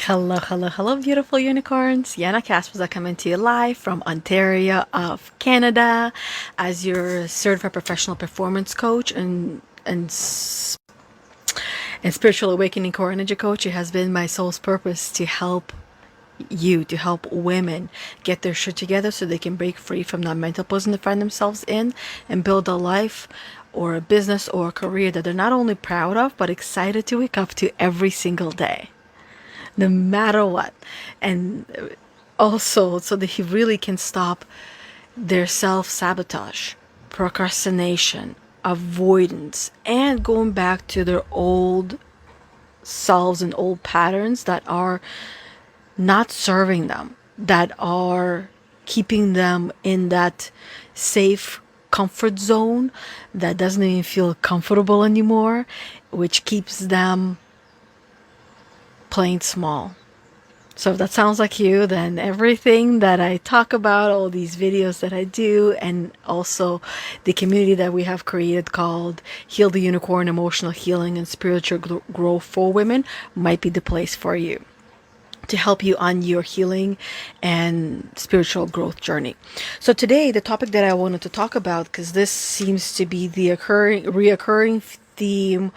Hello, hello, hello, beautiful unicorns. Yana Kasperczak coming to you live from Ontario of Canada as your certified professional performance coach and spiritual awakening core energy coach. It has been my soul's purpose to help to help women get their shit together so they can break free from that mental prison they find themselves in and build a life or a business or a career that they're not only proud of but excited to wake up to every single day, no matter what. And also so that he really can stop their self-sabotage, procrastination, avoidance, and going back to their old selves and old patterns that are not serving them, that are keeping them in that safe comfort zone that doesn't even feel comfortable anymore, which keeps them playing small. So if that sounds like you, then everything that I talk about, all these videos that I do, and also the community that we have created called Heal the Unicorn, Emotional Healing and Spiritual Growth for Women might be the place for you to help you on your healing and spiritual growth journey. So today, the topic that I wanted to talk about, because this seems to be the reoccurring theme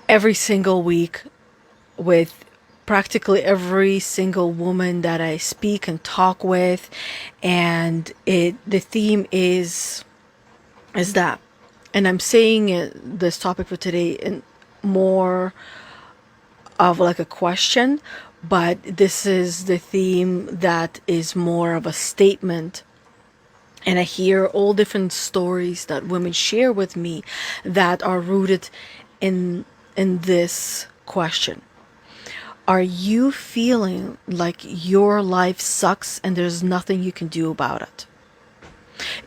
every single week with practically every single woman that I speak and talk with, and the theme is that, and I'm saying this topic for today in more of like a question, but this is the theme that is more of a statement. And I hear all different stories that women share with me that are rooted in this question. Are you feeling like your life sucks and there's nothing you can do about it?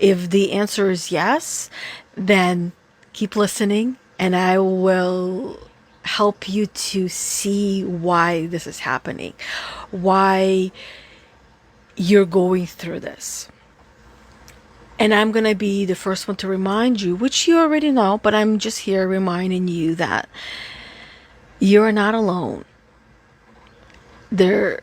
If the answer is yes, then keep listening and I will help you to see why this is happening, why you're going through this. And I'm going to be the first one to remind you, which you already know, but I'm just here reminding you that you're not alone. There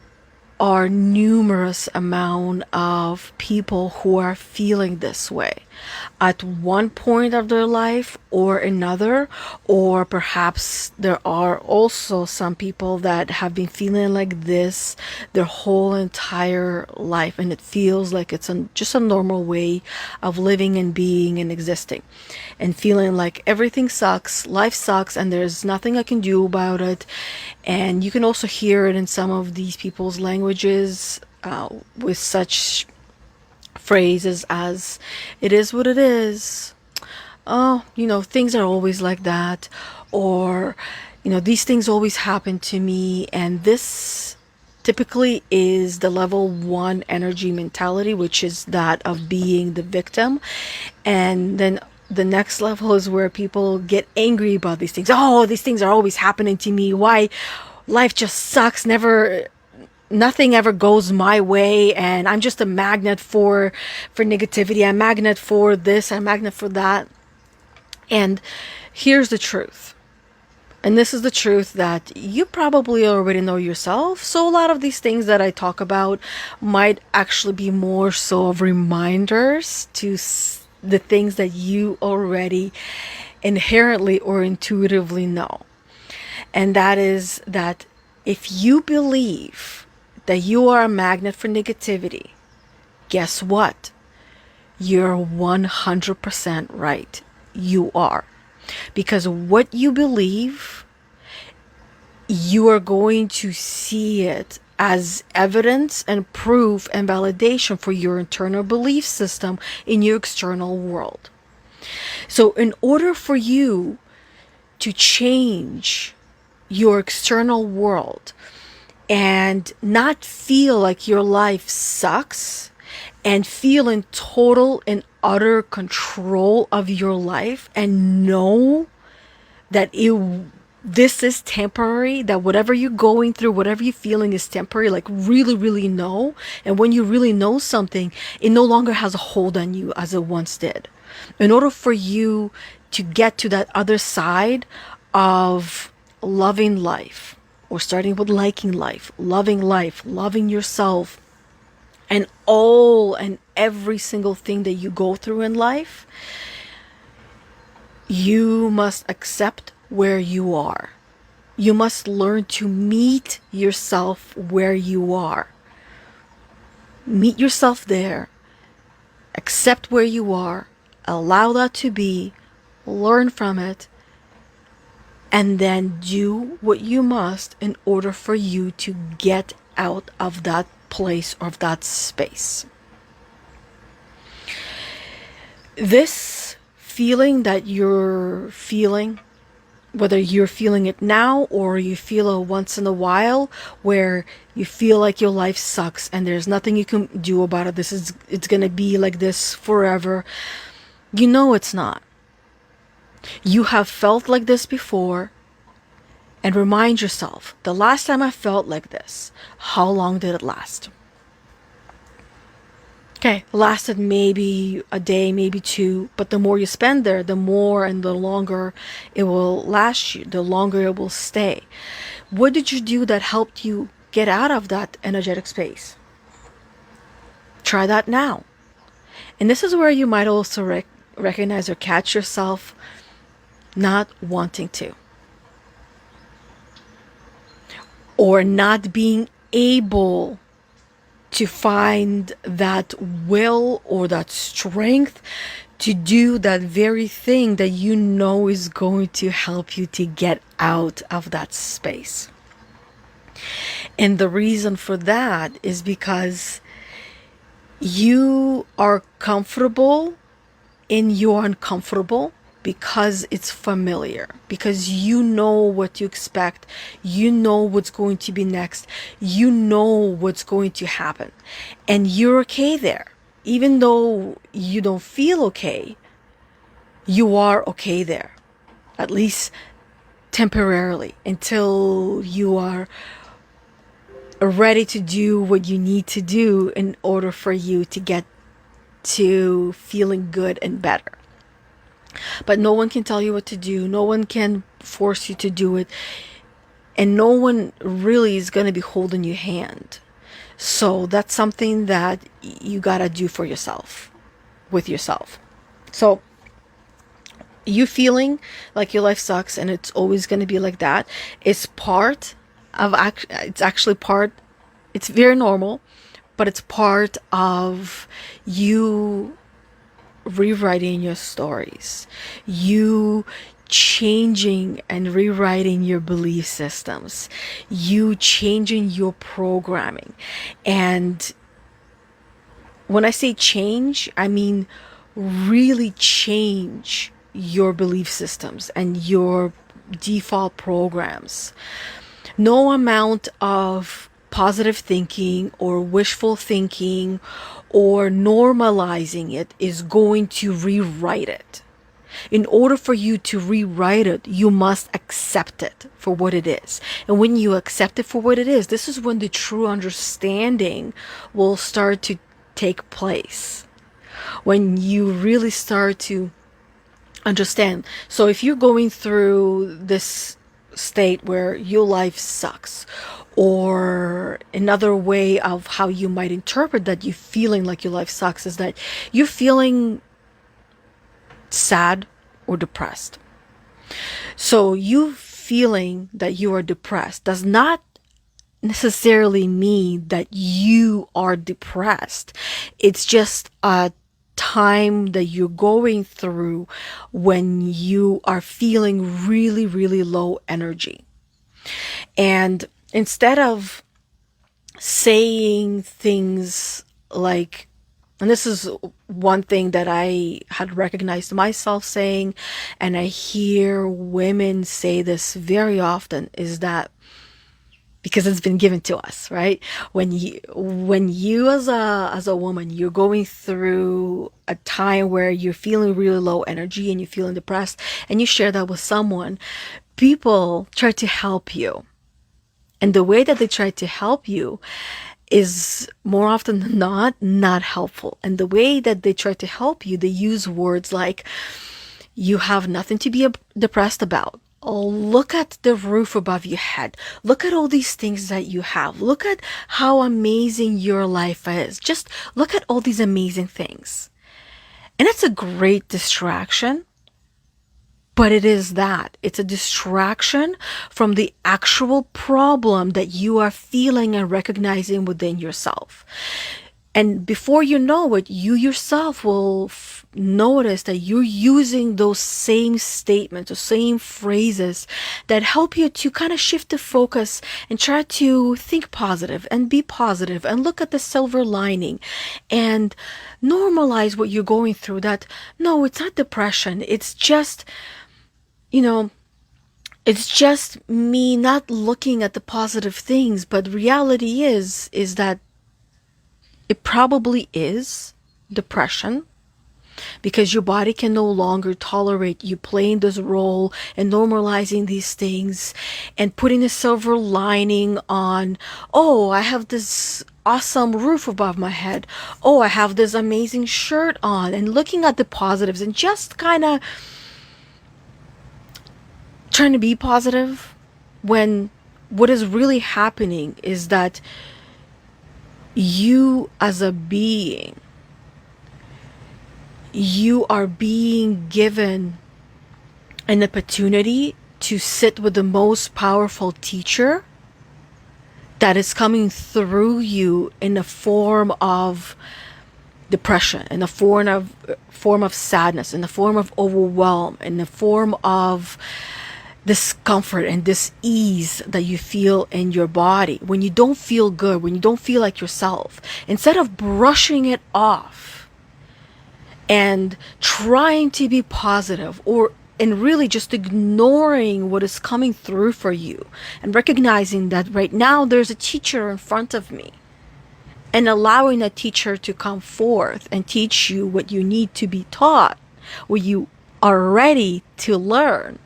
are numerous amount of people who are feeling this way at one point of their life or another, or perhaps there are also some people that have been feeling like this their whole entire life, and it feels like it's just a normal way of living and being and existing, and feeling like everything sucks, life sucks, and there's nothing I can do about it. And you can also hear it in some of these people's languages with such phrases as, it is what it is. Oh, things are always like that. Or, these things always happen to me. And this typically is the level 1 energy mentality, which is that of being the victim. And then the next level is where people get angry about these things. Oh, these things are always happening to me. Why? Life just sucks. Nothing ever goes my way, and I'm just a magnet for negativity. I'm a magnet for this, I'm a magnet for that. And here's the truth. And this is the truth that you probably already know yourself. So a lot of these things that I talk about might actually be more so of reminders to the things that you already inherently or intuitively know. And that is that if you believe that you are a magnet for negativity, guess what? You're 100% right. You are. Because what you believe, you are going to see it as evidence and proof and validation for your internal belief system in your external world. So in order for you to change your external world and not feel like your life sucks and feel in total and utter control of your life, and know that this is temporary, that whatever you're going through, whatever you're feeling is temporary, like really, really know. And when you really know something, it no longer has a hold on you as it once did. In order for you to get to that other side of loving life, or starting with liking life, loving yourself, and all and every single thing that you go through in life, you must accept where you are. You must learn to meet yourself where you are. Meet yourself there. Accept where you are. Allow that to be. Learn from it. And then do what you must in order for you to get out of that place or of that space. This feeling that you're feeling, whether you're feeling it now or you feel it once in a while, where you feel like your life sucks and there's nothing you can do about it, it's gonna be like this forever. You know it's not. You have felt like this before, and remind yourself, the last time I felt like this, how long did it last? Okay, it lasted maybe a day, maybe two, but the more you spend there, the more and the longer it will last you, the longer it will stay. What did you do that helped you get out of that energetic space? Try that now. And this is where you might also recognize or catch yourself not wanting to, or not being able to find that will or that strength to do that very thing that you know is going to help you to get out of that space. And the reason for that is because you are comfortable in your uncomfortable, because it's familiar, because you know what to expect, you know what's going to be next, you know what's going to happen, and you're okay there. Even though you don't feel okay, you are okay there, at least temporarily, until you are ready to do what you need to do in order for you to get to feeling good and better. But no one can tell you what to do. No one can force you to do it. And no one really is going to be holding your hand. So that's something that you got to do for yourself, with yourself. So you feeling like your life sucks and it's always going to be like that is part of, it's very normal, but it's part of you rewriting your stories, you changing and rewriting your belief systems, you changing your programming. And when I say change, I mean really change your belief systems and your default programs. No amount of positive thinking or wishful thinking or normalizing it is going to rewrite it. In order for you to rewrite it, you must accept it for what it is. And when you accept it for what it is, this is when the true understanding will start to take place. When you really start to understand. So if you're going through this state where your life sucks, or another way of how you might interpret that you feeling like your life sucks is that you're feeling sad or depressed. So you feeling that you are depressed does not necessarily mean that you are depressed. It's just a time that you're going through when you are feeling really, really low energy. And instead of saying things like, and this is one thing that I had recognized myself saying, and I hear women say this very often, is that because it's been given to us, right? When you as a woman, you're going through a time where you're feeling really low energy and you're feeling depressed, and you share that with someone, people try to help you. And the way that they try to help you is more often than not helpful. And the way that they try to help you, they use words like, you have nothing to be depressed about. look at the roof above your head. Look at all these things that you have. Look at how amazing your life is. Just look at all these amazing things. And it's a great distraction, but it is that. It's a distraction from the actual problem that you are feeling and recognizing within yourself. And before you know it, you yourself will notice that you're using those same statements, those same phrases that help you to kind of shift the focus and try to think positive and be positive and look at the silver lining and normalize what you're going through. That, no, it's not depression. It's just, it's just me not looking at the positive things. But reality is that it probably is depression, because your body can no longer tolerate you playing this role and normalizing these things and putting a silver lining on, oh, I have this awesome roof above my head. Oh, I have this amazing shirt on, and looking at the positives and just kind of trying to be positive, when what is really happening is that you as a being, you are being given an opportunity to sit with the most powerful teacher that is coming through you in the form of depression, in the form of sadness, in the form of overwhelm, in the form of discomfort and dis-ease that you feel in your body. When you don't feel good, when you don't feel like yourself, instead of brushing it off and trying to be positive, and really just ignoring what is coming through for you and recognizing that right now there's a teacher in front of me, and allowing that teacher to come forth and teach you what you need to be taught, what you are ready to learn,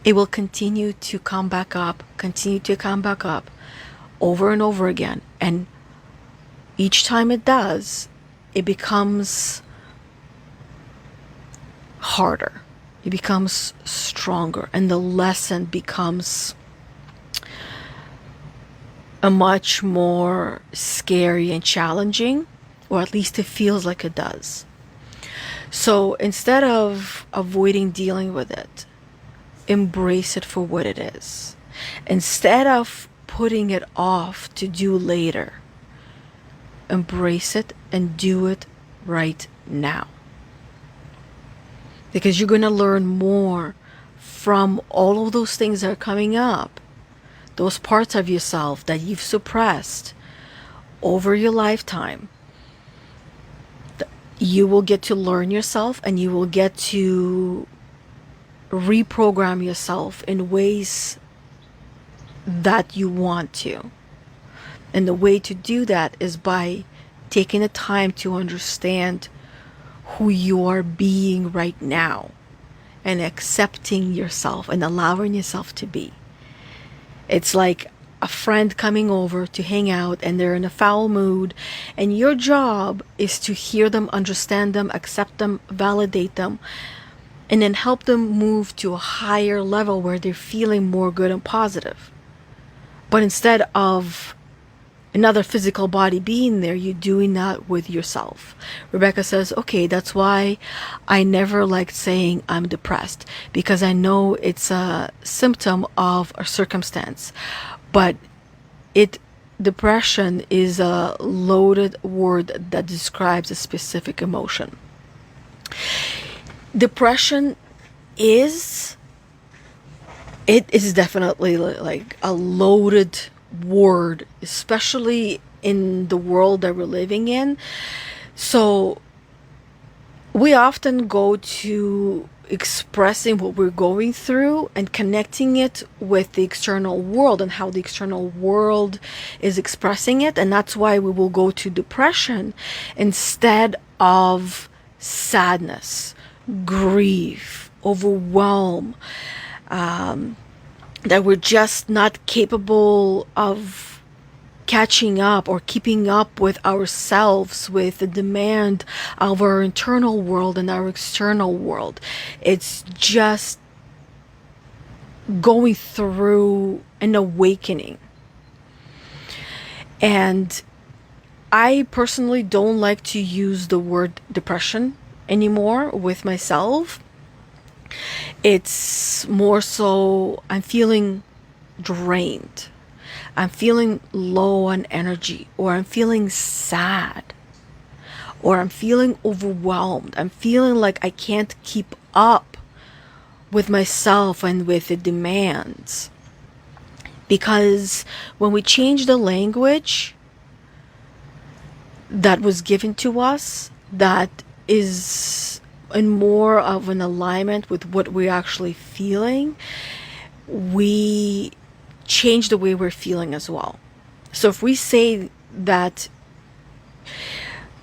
it will continue to come back up over and over again. And each time it does, it becomes harder. It becomes stronger. And the lesson becomes a much more scary and challenging, or at least it feels like it does. So instead of avoiding dealing with it, embrace it for what it is. Instead of putting it off to do later, embrace it and do it right now. Because you're going to learn more from all of those things that are coming up, those parts of yourself that you've suppressed over your lifetime. You will get to learn yourself, and you will get to reprogram yourself in ways that you want to. And the way to do that is by taking the time to understand who you are being right now and accepting yourself and allowing yourself to be. It's like a friend coming over to hang out, and they're in a foul mood, and your job is to hear them, understand them, accept them, validate them, and then help them move to a higher level where they're feeling more good and positive. But instead of another physical body being there, you're doing that with yourself. Rebecca says, okay, that's why I never liked saying I'm depressed, because I know it's a symptom of a circumstance. But depression is a loaded word that describes a specific emotion. Depression is definitely like a loaded word, especially in the world that we're living in. So we often go to expressing what we're going through and connecting it with the external world and how the external world is expressing it. And that's why we will go to depression instead of sadness, grief, overwhelm, that we're just not capable of catching up or keeping up with ourselves, with the demand of our internal world and our external world. It's just going through an awakening. And I personally don't like to use the word depression anymore with myself. It's more so I'm feeling drained. I'm feeling low on energy, or I'm feeling sad, or I'm feeling overwhelmed. I'm feeling like I can't keep up with myself and with the demands. Because when we change the language that was given to us, that is in more of an alignment with what we're actually feeling, we change the way we're feeling as well. So if we say that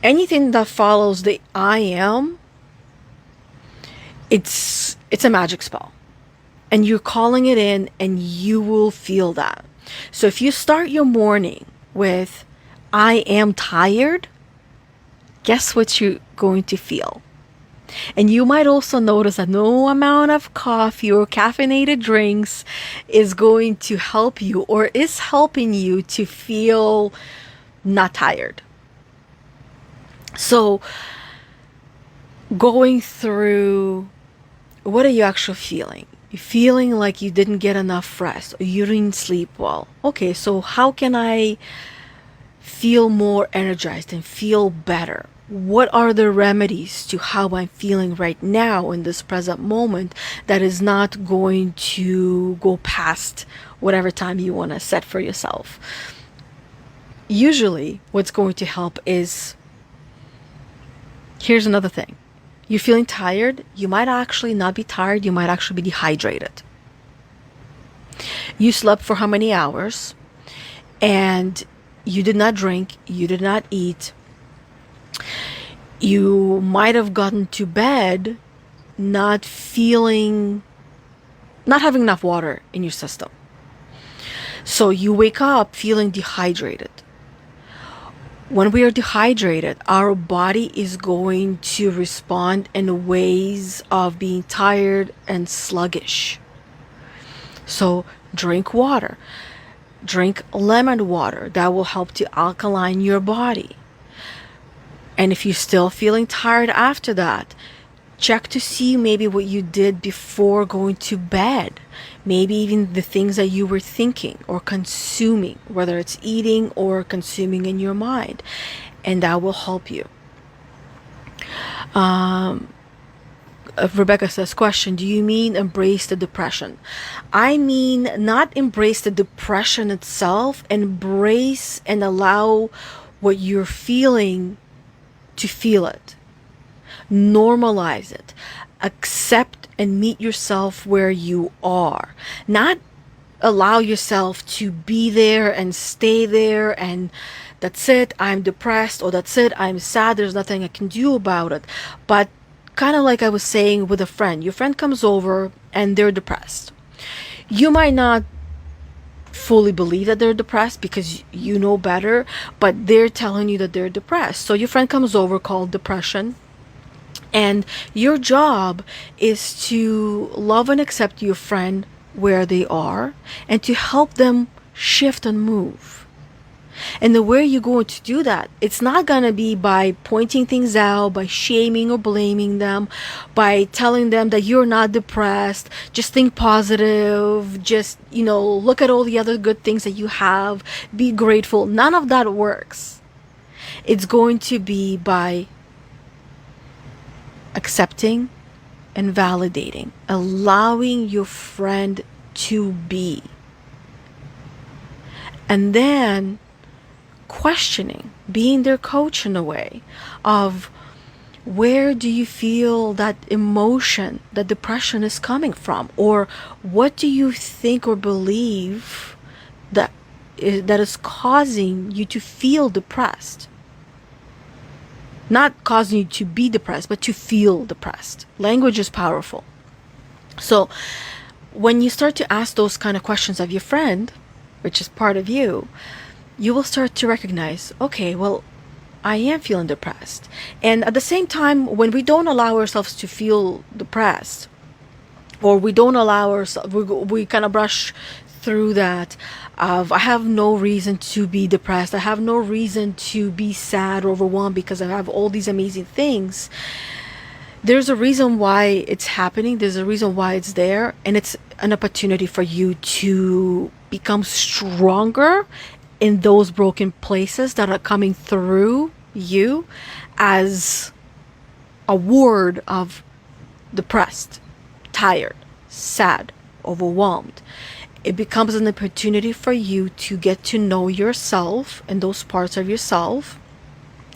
anything that follows the I am, it's a magic spell. And you're calling it in, and you will feel that. So if you start your morning with I am tired, guess what you're going to feel? And you might also notice that no amount of coffee or caffeinated drinks is going to help you, or is helping you to feel not tired. So going through, what are you actually feeling? You're feeling like you didn't get enough rest, or you didn't sleep well. Okay, so how can I feel more energized and feel better? What are the remedies to how I'm feeling right now in this present moment that is not going to go past whatever time you want to set for yourself? Usually what's going to help is, here's another thing. You're feeling tired. You might actually not be tired. You might actually be dehydrated. You slept for how many hours? And you did not drink. You did not eat. You might have gotten to bed not having enough water in your system. So you wake up feeling dehydrated. When we are dehydrated, our body is going to respond in ways of being tired and sluggish. So drink water. Drink lemon water. That will help to alkaline your body. And if you're still feeling tired after that, check to see maybe what you did before going to bed. Maybe even the things that you were thinking or consuming, whether it's eating or consuming in your mind. And that will help you. Rebecca says, question, do you mean embrace the depression? I mean not embrace the depression itself, embrace and allow what you're feeling to feel it. Normalize it. Accept and meet yourself where you are. Not allow yourself to be there and stay there and that's it, I'm depressed, or that's it, I'm sad, there's nothing I can do about it. But kind of like I was saying with a friend, your friend comes over and they're depressed. You might not fully believe that they're depressed because you know better, but they're telling you that they're depressed. So your friend comes over, called depression, and your job is to love and accept your friend where they are and to help them shift and move. And the way you're going to do that, it's not going to be by pointing things out, by shaming or blaming them, by telling them that you're not depressed, just think positive, just, look at all the other good things that you have, be grateful. None of that works. It's going to be by accepting and validating, allowing your friend to be. And then questioning, being their coach in a way of where do you feel that emotion, that depression is coming from, or what do you think or believe that is causing you to feel depressed. Not causing you to be depressed, but to feel depressed. Language is powerful. So when you start to ask those kind of questions of your friend, which is part of you, you will start to recognize, okay, well, I am feeling depressed. And at the same time, when we don't allow ourselves to feel depressed, or we don't allow ourselves, we kind of brush through that of, I have no reason to be depressed, I have no reason to be sad or overwhelmed because I have all these amazing things. There's a reason why it's happening, there's a reason why it's there, and it's an opportunity for you to become stronger in those broken places that are coming through you as a word of depressed, tired, sad, overwhelmed. It becomes an opportunity for you to get to know yourself and those parts of yourself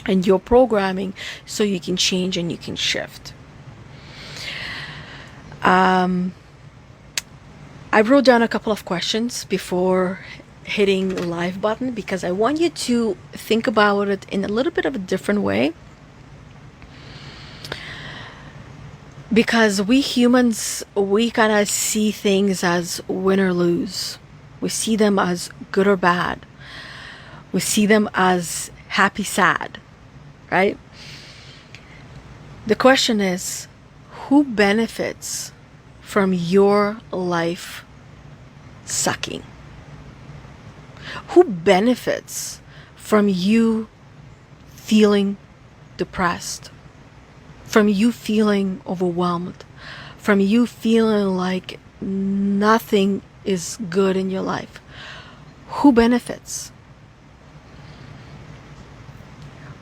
and your programming, so you can change and you can shift. I wrote down a couple of questions before hitting live button because I want you to think about it in a little bit of a different way. Because we humans, we kind of see things as win or lose. We see them as good or bad. We see them as happy, sad, right? The question is, who benefits from your life sucking? Who benefits from you feeling depressed? From you feeling overwhelmed? From you feeling like nothing is good in your life? Who benefits?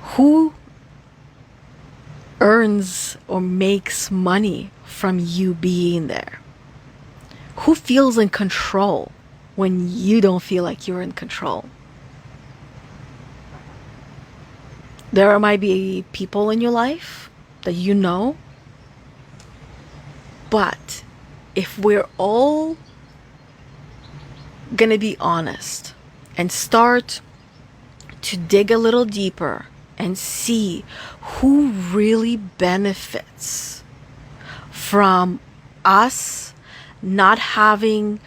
Who earns or makes money from you being there? Who feels in control when you don't feel like you're in control? There might be people in your life that you know, but if we're all gonna be honest and start to dig a little deeper and see who really benefits from us not having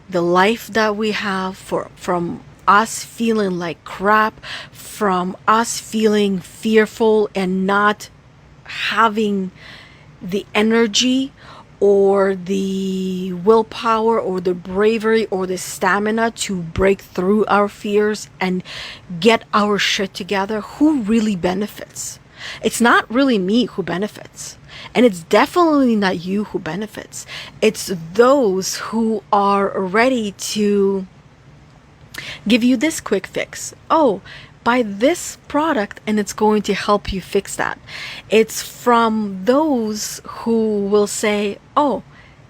the life that we have, from us feeling like crap, from us feeling fearful and not having the energy or the willpower or the bravery or the stamina to break through our fears and get our shit together, who really benefits? It's not really me who benefits. And it's definitely not you who benefits. It's those who are ready to give you this quick fix. Oh, buy this product and it's going to help you fix that. It's from those who will say, oh,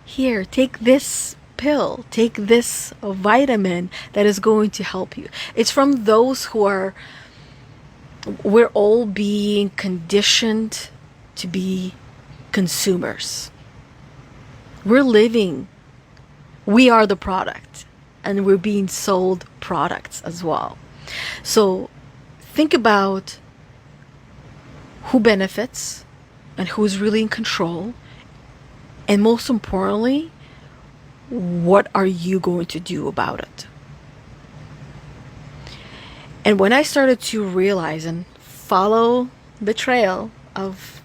here, take this pill, take this vitamin that is going to help you. It's from those who are, we're all being conditioned to be consumers. We're living, we are the product, and we're being sold products as well. So think about who benefits and who's really in control, and most importantly, what are you going to do about it? And when I started to realize and follow the trail of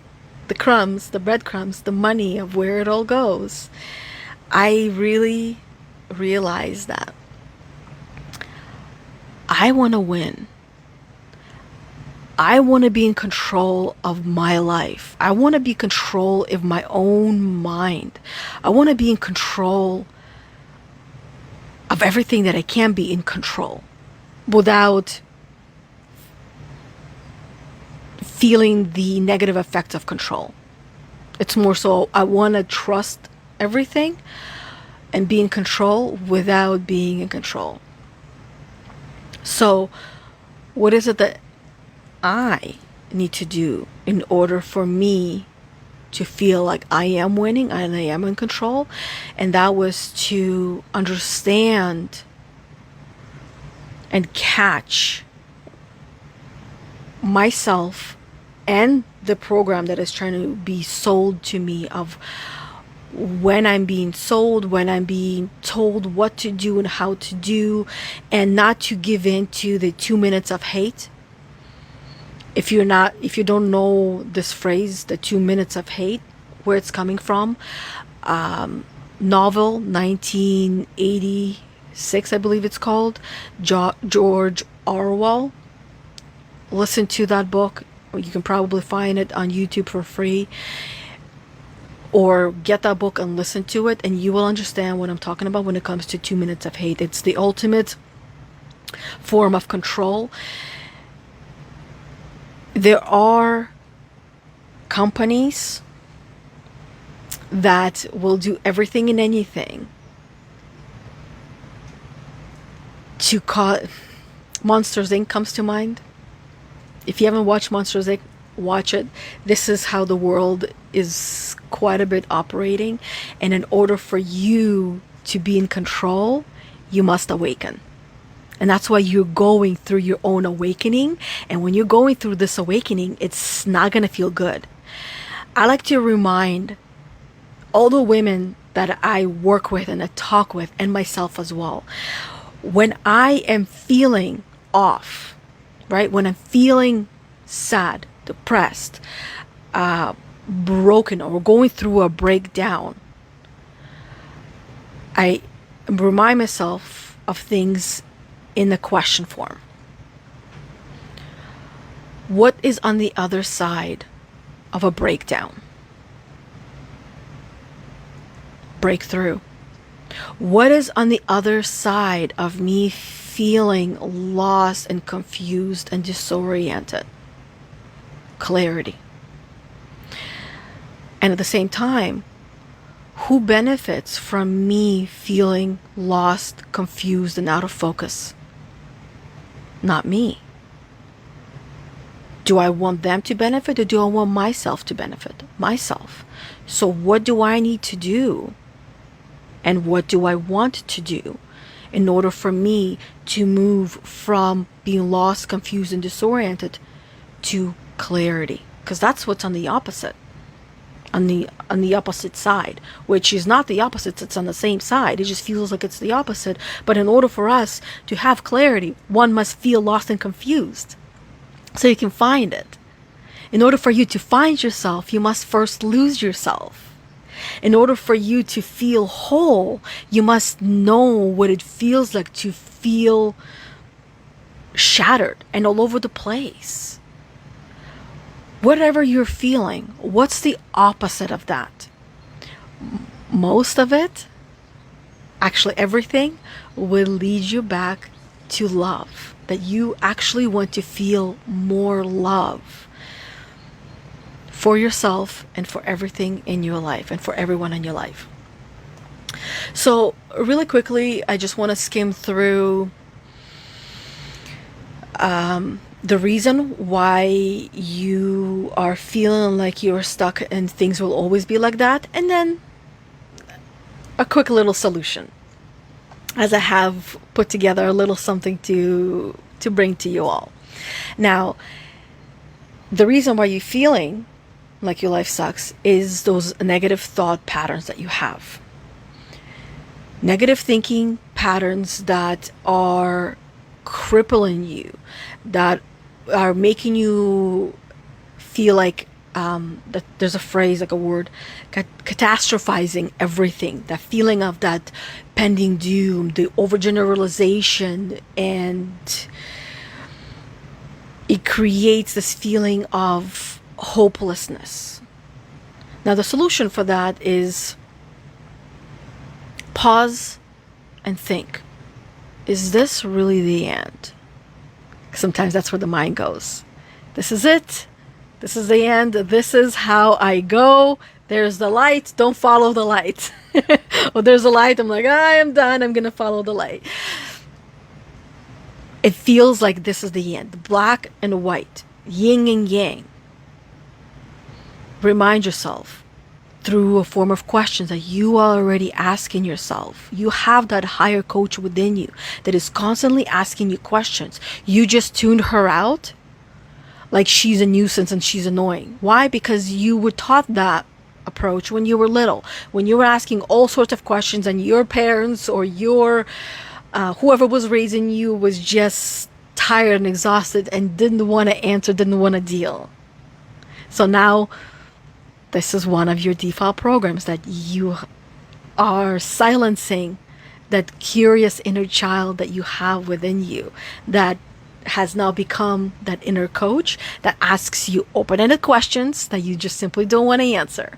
the crumbs, the breadcrumbs, the money of where it all goes, I really realized that I want to win. I want to be in control of my life. I want to be in control of my own mind. I want to be in control of everything that I can be in control without feeling the negative effects of control. It's more so I want to trust everything and be in control without being in control. So what is it that I need to do in order for me to feel like I am winning and I am in control? And that was to understand and catch myself and the program that is trying to be sold to me, of when I'm being sold, when I'm being told what to do and how to do, and not to give in to the 2 minutes of hate. If you don't know this phrase, the 2 minutes of hate, where it's coming from, novel, 1986, I believe it's called, George Orwell. Listen to that book. You can probably find it on YouTube for free, or get that book and listen to it, and you will understand what I'm talking about when it comes to 2 Minutes of Hate. It's the ultimate form of control. There are companies that will do everything and anything to cause... Monsters Inc. comes to mind. If you haven't watched Monsters Inc., watch it. This is how the world is quite a bit operating, and in order for you to be in control, you must awaken. And that's why you're going through your own awakening. And when you're going through this awakening, it's not going to feel good. I like to remind all the women that I work with and I talk with, and myself as well, when I am feeling off, right? When I'm feeling sad, depressed, broken, or going through a breakdown, I remind myself of things in the question form. What is on the other side of a breakdown? Breakthrough. What is on the other side of me feeling lost and confused and disoriented? Clarity. And at the same time, who benefits from me feeling lost, confused, and out of focus? Not me. Do I want them to benefit, or do I want myself to benefit? Myself. So what do I need to do? And what do I want to do in order for me to move from being lost, confused, and disoriented to clarity? Because that's what's on the opposite. On the opposite side, which is not the opposite, it's on the same side. It just feels like it's the opposite. But in order for us to have clarity, one must feel lost and confused so you can find it. In order for you to find yourself, you must first lose yourself. In order for you to feel whole, you must know what it feels like to feel shattered and all over the place. Whatever you're feeling, what's the opposite of that? Most of it, actually everything, will lead you back to love. That you actually want to feel more love for yourself and for everything in your life and for everyone in your life. So really quickly, I just want to skim through the reason why you are feeling like you're stuck and things will always be like that, and then a quick little solution, as I have put together a little something to bring to you all. Now, the reason why you're feeling like your life sucks is those negative thought patterns that you have. Negative thinking patterns that are crippling you, that are making you feel like that there's a phrase, like a word, catastrophizing everything, that feeling of that pending doom, the overgeneralization, and it creates this feeling of hopelessness. Now, the solution for that is pause and think. Is this really the end? Sometimes that's where the mind goes. This is it. This is the end. This is how I go. There's the light. Don't follow the light. Or there's a light. I'm like, I am done. I'm going to follow the light. It feels like this is the end. Black and white. Yin and yang. Remind yourself through a form of questions that you are already asking yourself. You have that higher coach within you that is constantly asking you questions. You just tuned her out like she's a nuisance and she's annoying. Why? Because you were taught that approach when you were little, when you were asking all sorts of questions, and your parents or your whoever was raising you was just tired and exhausted and didn't want to answer, didn't want to deal. So now this is one of your default programs that you are silencing that curious inner child that you have within you, that has now become that inner coach that asks you open-ended questions that you just simply don't want to answer.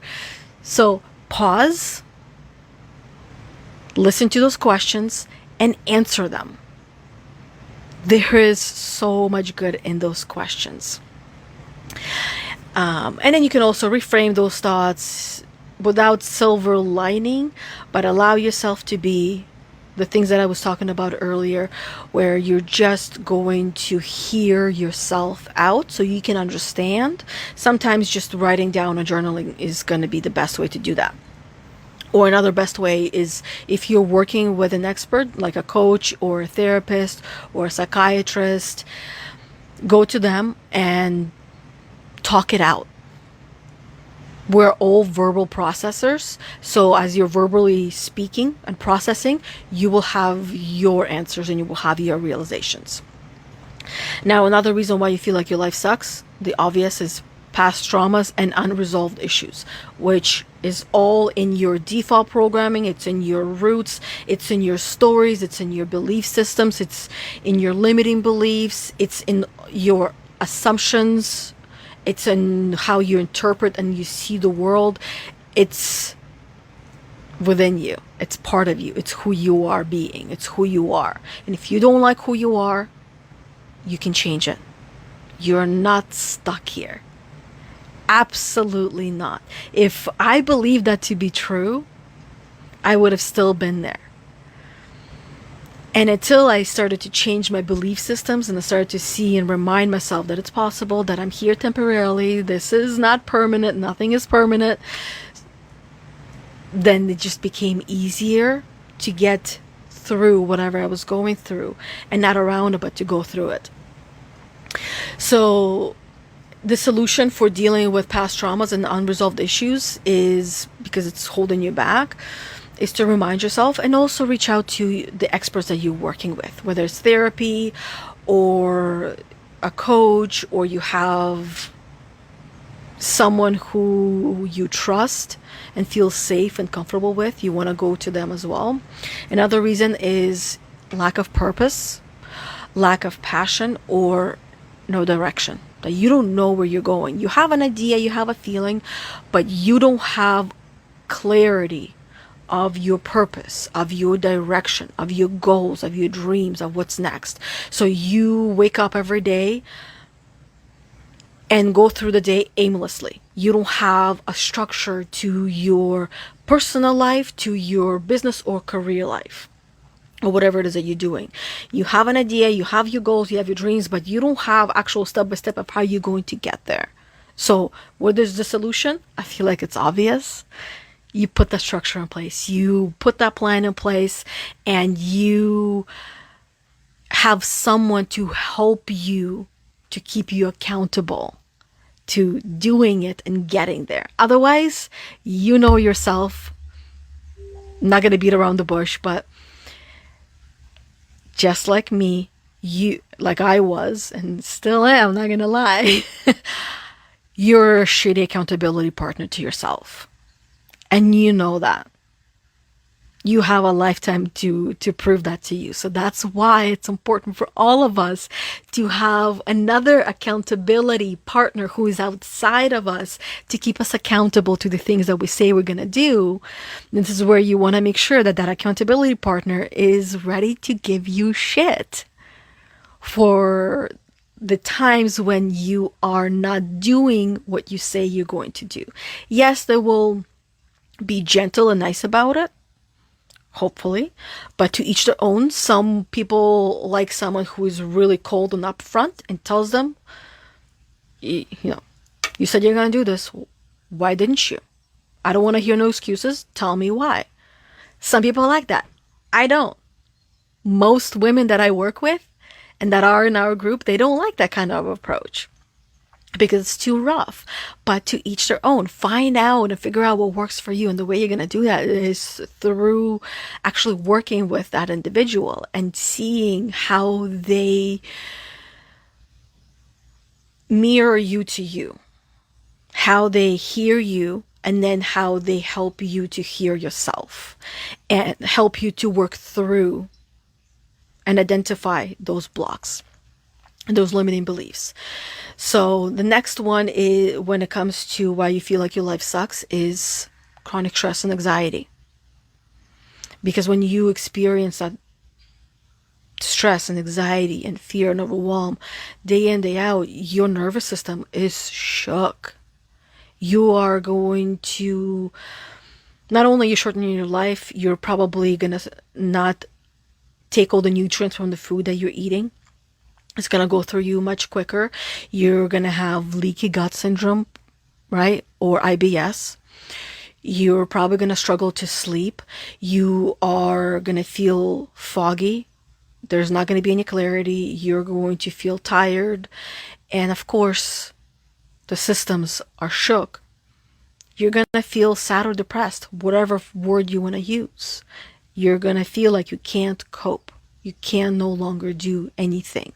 So pause, listen to those questions, and answer them. There is so much good in those questions. And then you can also reframe those thoughts without silver lining, but allow yourself to be the things that I was talking about earlier, where you're just going to hear yourself out so you can understand. Sometimes just writing down or journaling is going to be the best way to do that. Or another best way is if you're working with an expert, like a coach or a therapist or a psychiatrist, go to them and talk it out. We're all verbal processors. So as you're verbally speaking and processing, you will have your answers and you will have your realizations. Now, another reason why you feel like your life sucks, the obvious, is past traumas and unresolved issues, which is all in your default programming. It's in your roots. It's in your stories. It's in your belief systems. It's in your limiting beliefs. It's in your assumptions. It's in how you interpret and you see the world. It's within you. It's part of you. It's who you are being. It's who you are. And if you don't like who you are, you can change it. You're not stuck here. Absolutely not. If I believed that to be true, I would have still been there. And until I started to change my belief systems and I started to see and remind myself that it's possible, that I'm here temporarily, this is not permanent, nothing is permanent, then it just became easier to get through whatever I was going through, and not around it, but to go through it. So the solution for dealing with past traumas and unresolved issues is, because it's holding you back, is to remind yourself and also reach out to the experts that you're working with, whether it's therapy or a coach, or you have someone who you trust and feel safe and comfortable with. You want to go to them as well. Another reason is lack of purpose, lack of passion, or no direction. That you don't know where you're going. You have an idea, you have a feeling, but you don't have clarity of your purpose, of your direction, of your goals, of your dreams, of what's next. So you wake up every day and go through the day aimlessly. You don't have a structure to your personal life, to your business or career life, or whatever it is that you're doing. You have an idea, you have your goals, you have your dreams, but you don't have actual step-by-step of how you're going to get there. So what is the solution? I feel like it's obvious. You put that structure in place. You put that plan in place, and you have someone to help you, to keep you accountable to doing it and getting there. Otherwise, you know yourself. I'm not going to beat around the bush, but just like me, like I was and still am, not going to lie, you're a shitty accountability partner to yourself. And you know that. You have a lifetime to prove that to you. So that's why it's important for all of us to have another accountability partner who is outside of us to keep us accountable to the things that we say we're going to do. And this is where you want to make sure that that accountability partner is ready to give you shit for the times when you are not doing what you say you're going to do. Yes, they will be gentle and nice about it, hopefully, but to each their own. Some people like someone who is really cold and upfront and tells them, you said you're going to do this. Why didn't you? I don't want to hear no excuses. Tell me why. Some people like that. I don't. Most women that I work with and that are in our group, they don't like that kind of approach because it's too rough. But to each their own. Find out and figure out what works for you. And the way you're going to do that is through actually working with that individual and seeing how they mirror you to you, how they hear you and then how they help you to hear yourself and help you to work through and identify those blocks and those limiting beliefs. So the next one is, when it comes to why you feel like your life sucks, is chronic stress and anxiety. Because when you experience that stress and anxiety and fear and overwhelm day in, day out, your nervous system is shook. You are going to, not only you're shortening your life, you're probably going to not take all the nutrients from the food that you're eating. It's going to go through you much quicker. You're going to have leaky gut syndrome, right? Or IBS. You're probably going to struggle to sleep. You are going to feel foggy. There's not going to be any clarity. You're going to feel tired. And of course, the systems are shook. You're going to feel sad or depressed, whatever word you want to use. You're going to feel like you can't cope. You can no longer do anything.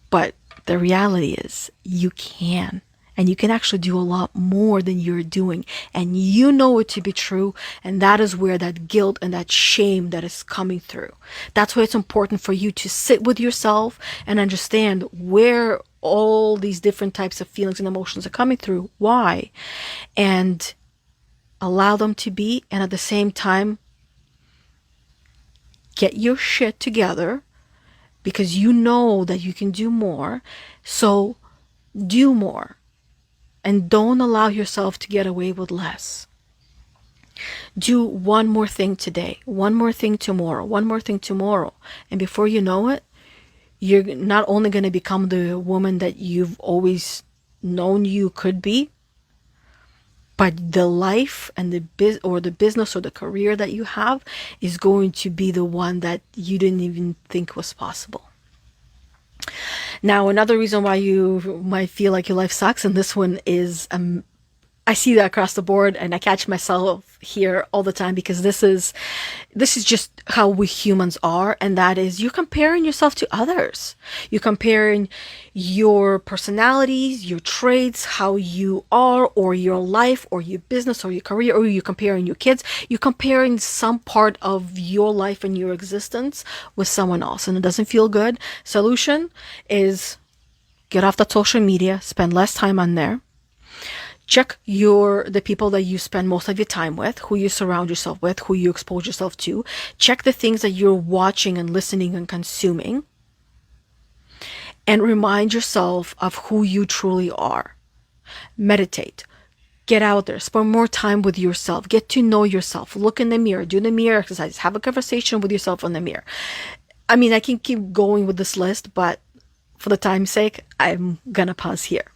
But the reality is you can. And you can actually do a lot more than you're doing. And you know it to be true. And that is where that guilt and that shame that is coming through. That's why it's important for you to sit with yourself and understand where all these different types of feelings and emotions are coming through. Why? And allow them to be. And at the same time, get your shit together, because you know that you can do more. So do more. And don't allow yourself to get away with less. Do one more thing today, one more thing tomorrow, one more thing tomorrow. And before you know it, you're not only going to become the woman that you've always known you could be, but the life and the business or the career that you have is going to be the one that you didn't even think was possible. Now, another reason why you might feel like your life sucks, and this one is, I see that across the board, and I catch myself here all the time, because this is just how we humans are, and that is you're comparing yourself to others. You're comparing your personalities, your traits, how you are, or your life, or your business, or your career, or you're comparing your kids. You're comparing some part of your life and your existence with someone else, and it doesn't feel good. Solution is get off that social media, spend less time on there. Check the people that you spend most of your time with, who you surround yourself with, who you expose yourself to. Check the things that you're watching and listening and consuming. And remind yourself of who you truly are. Meditate. Get out there. Spend more time with yourself. Get to know yourself. Look in the mirror. Do the mirror exercise. Have a conversation with yourself in the mirror. I mean, I can keep going with this list, but for the time's sake, I'm gonna pause here.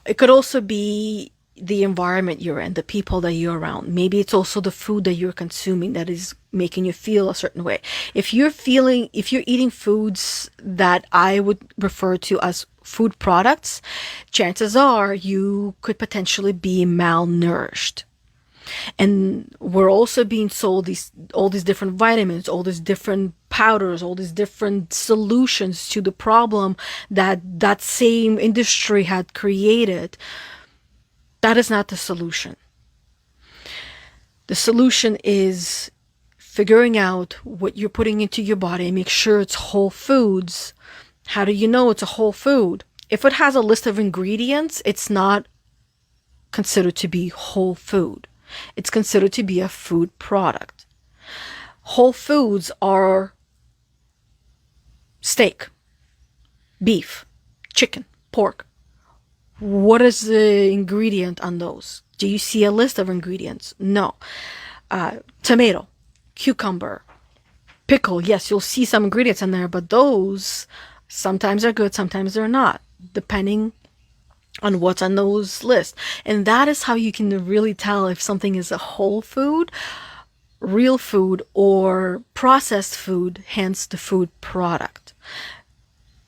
It could also be the environment you're in, the people that you're around. Maybe it's also the food that you're consuming that is making you feel a certain way. If you're eating foods that I would refer to as food products, chances are you could potentially be malnourished. And we're also being sold all these different vitamins, all these different powders, all these different solutions to the problem that same industry had created. That is not the solution. The solution is figuring out what you're putting into your body and make sure it's whole foods. How do you know it's a whole food? If it has a list of ingredients, it's not considered to be whole food. It's considered to be a food product. Whole foods are steak, beef, chicken, pork. What is the ingredient on those? Do you see a list of ingredients? No. Tomato, cucumber, pickle. Yes, you'll see some ingredients in there, but those sometimes are good, sometimes they're not, depending on what's on those lists. And that is how you can really tell if something is a whole food, real food, or processed food, hence the food product.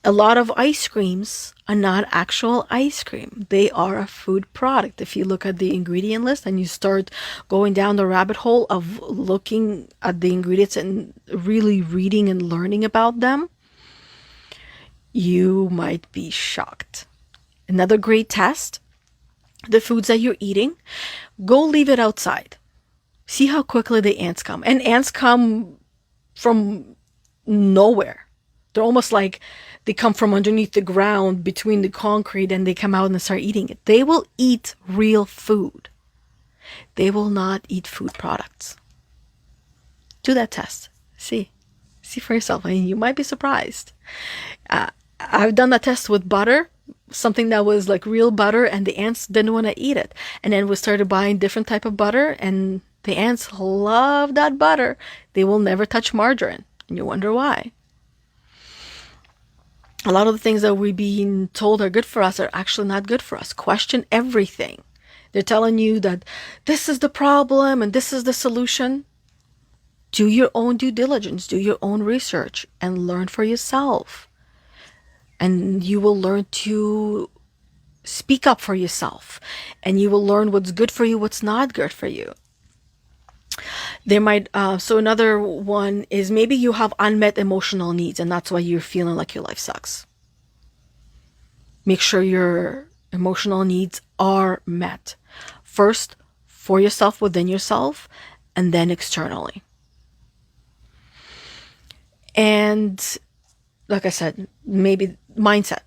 A lot of ice creams are not actual ice cream. They are a food product. If you look at the ingredient list and you start going down the rabbit hole of looking at the ingredients and really reading and learning about them, you might be shocked. Another great test the foods that you're eating, go leave it outside. See how quickly the ants come. And ants come from nowhere. They're almost like they come from underneath the ground between the concrete and they come out and start eating it. They will eat real food. They will not eat food products. Do that test. See for yourself. I mean, you might be surprised. I've done that test with butter, something that was like real butter, and the ants didn't want to eat it. And then we started buying different type of butter, and the ants love that butter. They will never touch margarine. And you wonder why. A lot of the things that we're being told are good for us are actually not good for us. Question everything. They're telling you that this is the problem and this is the solution. Do your own due diligence, do your own research, and learn for yourself. And you will learn to speak up for yourself. And you will learn what's good for you, what's not good for you. There might, so another one is maybe you have unmet emotional needs and that's why you're feeling like your life sucks. Make sure your emotional needs are met. First, for yourself, within yourself, and then externally. And like I said, maybe mindset.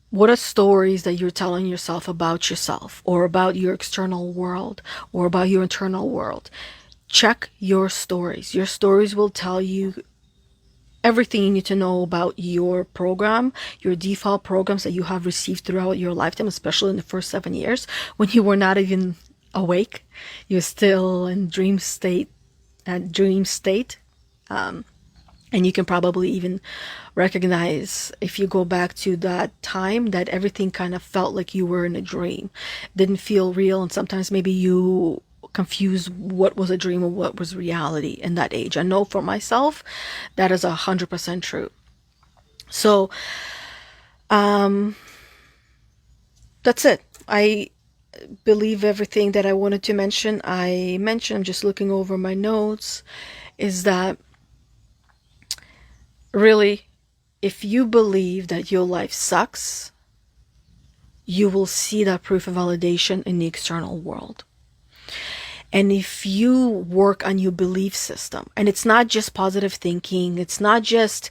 What are stories that you're telling yourself about yourself or about your external world or about your internal world? Check your stories. Your stories will tell you everything you need to know about your program, your default programs that you have received throughout your lifetime, especially in the first 7 years when you were not even awake. You're still in dream state. And you can probably even recognize, if you go back to that time, that everything kind of felt like you were in a dream. Didn't feel real, and sometimes maybe you confuse what was a dream and what was reality in that age. I know for myself, that is 100% true. So, that's it. I believe everything that I wanted to mention. I'm just looking over my notes, is that really, if you believe that your life sucks, you will see that proof of validation in the external world. And if you work on your belief system, and it's not just positive thinking, it's not just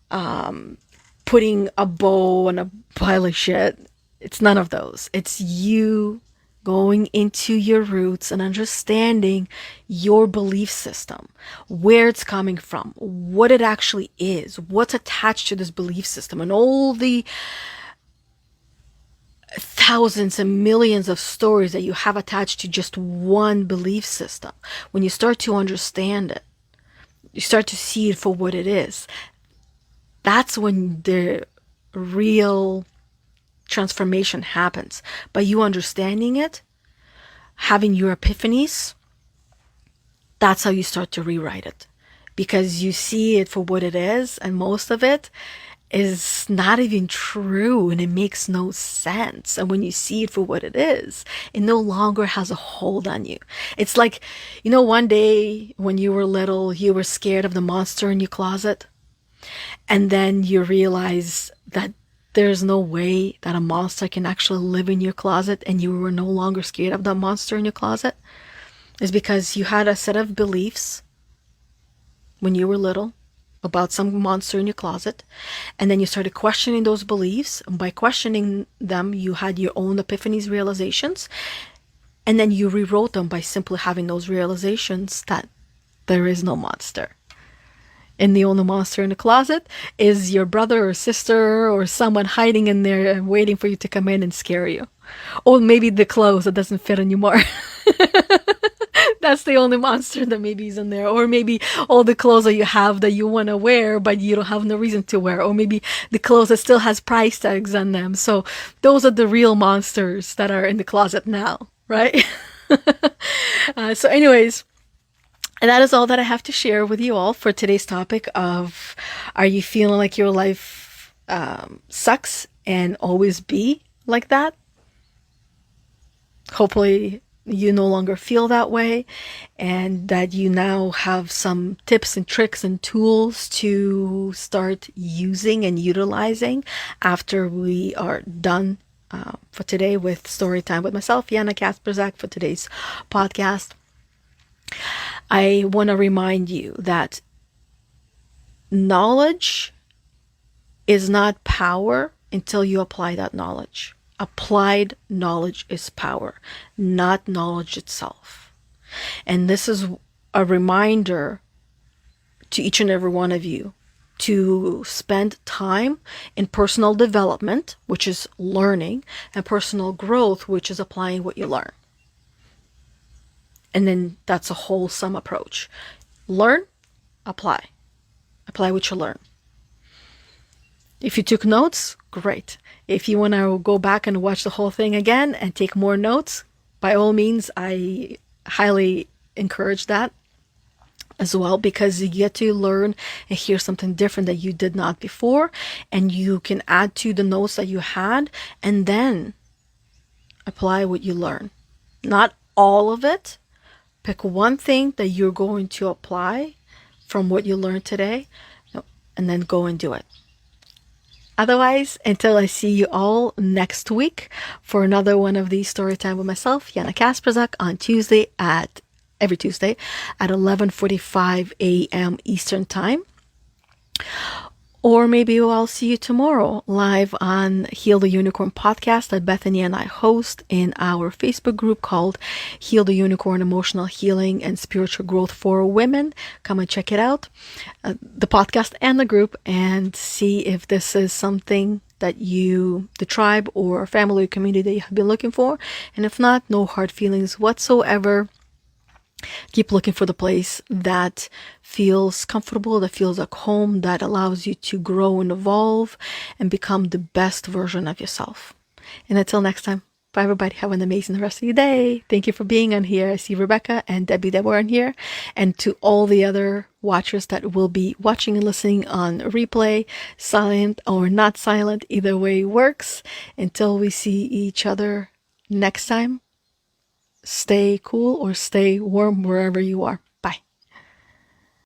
putting a bow on a pile of shit. It's none of those. It's you going into your roots and understanding your belief system, where it's coming from, what it actually is, what's attached to this belief system, and all the thousands and millions of stories that you have attached to just one belief system. When you start to understand it, you start to see it for what it is. That's when the real transformation happens. By you understanding it, having your epiphanies, that's how you start to rewrite it. Because you see it for what it is, and most of it is not even true, and it makes no sense. And when you see it for what it is, it no longer has a hold on you. It's like, one day when you were little, you were scared of the monster in your closet, and then you realize that there's no way that a monster can actually live in your closet, and you were no longer scared of that monster in your closet. It's because you had a set of beliefs when you were little about some monster in your closet, and then you started questioning those beliefs, and by questioning them, you had your own epiphanies, realizations, and then you rewrote them by simply having those realizations that there is no monster. And the only monster in the closet is your brother or sister or someone hiding in there and waiting for you to come in and scare you. Or maybe the clothes that doesn't fit anymore. That's the only monster that maybe is in there. Or maybe all the clothes that you have that you want to wear, but you don't have no reason to wear. Or maybe the clothes that still has price tags on them. So those are the real monsters that are in the closet now, right? So anyways, and that is all that I have to share with you all for today's topic of, are you feeling like your life sucks and always be like that? Hopefully you no longer feel that way, and that you now have some tips and tricks and tools to start using and utilizing after we are done for today with Story Time with myself, Yana Kasperczak, for today's podcast. I want to remind you that knowledge is not power until you apply that knowledge. Applied knowledge is power, not knowledge itself. And this is a reminder to each and every one of you to spend time in personal development, which is learning, and personal growth, which is applying what you learn. And then that's a wholesome approach. Learn, apply. Apply what you learn. If you took notes, great. If you want to go back and watch the whole thing again and take more notes, by all means, I highly encourage that as well, because you get to learn and hear something different that you did not before, and you can add to the notes that you had and then apply what you learn. Not all of it. Pick one thing that you're going to apply from what you learned today, and then go and do it. Otherwise, until I see you all next week for another one of these Story Time with myself, Yana Kasperczak, on every Tuesday at 11:45 a.m. Eastern Time. Or maybe I'll see you tomorrow live on Heal the Unicorn podcast that Bethany and I host in our Facebook group called Heal the Unicorn: Emotional Healing and Spiritual Growth for Women. Come and check it out, the podcast and the group, and see if this is something that the tribe or family or community that you have been looking for. And if not, no hard feelings whatsoever. Keep looking for the place that feels comfortable, that feels like home, that allows you to grow and evolve and become the best version of yourself. And until next time, bye everybody. Have an amazing rest of your day. Thank you for being on here. I see Rebecca and Debbie that were on here. And to all the other watchers that will be watching and listening on replay, silent or not silent, either way works. Until we see each other next time, stay cool or stay warm wherever you are.